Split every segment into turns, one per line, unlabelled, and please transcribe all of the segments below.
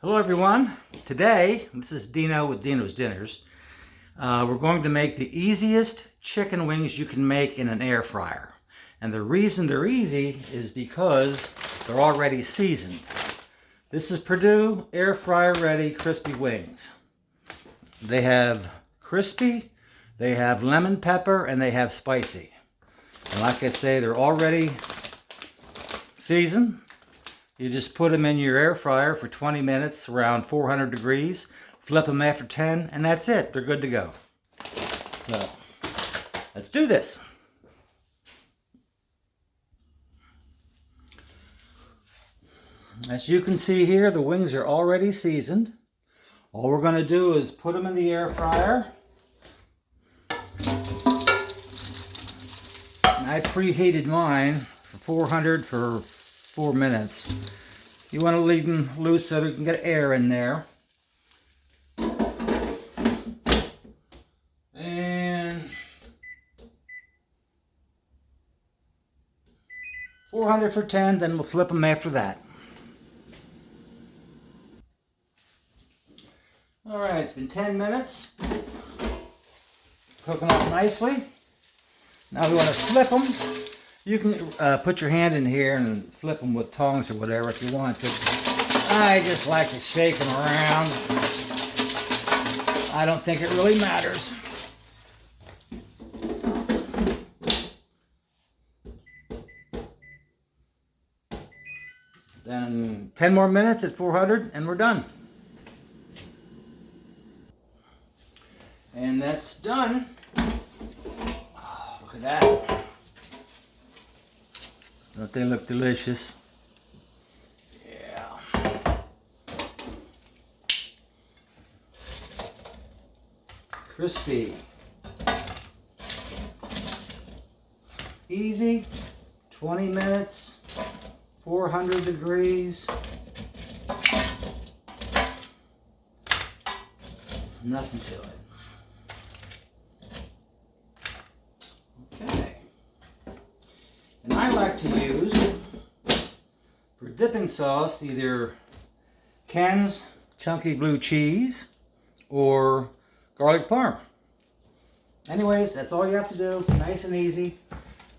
Hello everyone. Today, this is Dino with Dino's Dinners. We're going to make the easiest chicken wings you can make in an air fryer. And the reason they're easy is because they're already seasoned. This is Purdue air fryer ready crispy wings. They have crispy, they have lemon pepper, and they have spicy. And like I say, they're already seasoned. You just put them in your air fryer for 20 minutes around 400 degrees, flip them after 10, and that's it. They're good to go. So, let's do this. As you can see here, the wings are already seasoned. All we're going to do is put them in the air fryer. And I preheated mine for 400 for 4 minutes. You want to leave them loose so they can get air in there. And 400 for 10, then we'll flip them after that. Alright, it's been 10 minutes. Cooking up nicely. Now we want to flip them. You can put your hand in here and flip them with tongs or whatever if you want to. I just like to shake them around. I don't think it really matters. Then 10 more minutes at 400 and we're done. And that's done. Oh, look at that. Don't they look delicious? Yeah. Crispy. Easy. 20 minutes. 400 degrees. Nothing to it. Okay. And I like to use, for dipping sauce, either Ken's chunky blue cheese or garlic parm. Anyways, that's all you have to do. Nice and easy.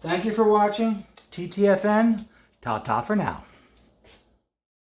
Thank you for watching. TTFN. Ta-ta for now.